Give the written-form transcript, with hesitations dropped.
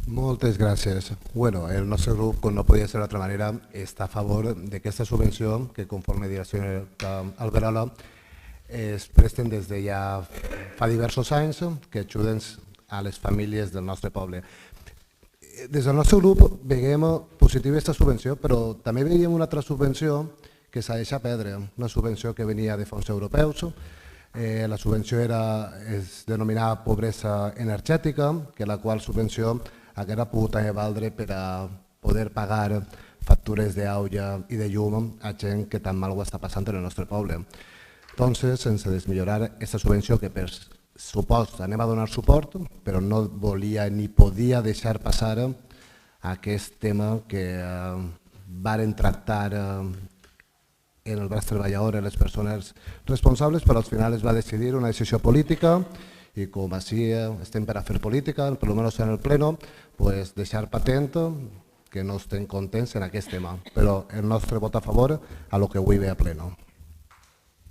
Moltes gràcies. Bueno, el nostre grup, com no podia ser d'altra manera, està a favor d'aquesta subvenció que, conforme dirà la senyora Alberola, es presten des de ja fa diversos anys que ajuden a les famílies del nostre poble. Des del nostre grup veiem positiva aquesta subvenció, però també veiem una altra subvenció que s'ha deixat perdre, una subvenció que venia de fons europeus. La subvenció es denominava pobresa energètica, que la qual subvenció hauria pogut valdre per a poder pagar factures d'aigua i de llum a gent que tan mal ho està passant en el nostre poble. Entonces, sense desmillorar aquesta subvenció que per supost anem a donar suport, però no volia ni podia deixar passar aquest tema que varen tractar en el braç treballador, les persones responsables, però al final es va decidir una decisió política i com així estem per a fer política, per almenys en el pleno, pues deixar patent que no estem contents en aquest tema, però el nostre vot a favor a lo que avui ve a pleno.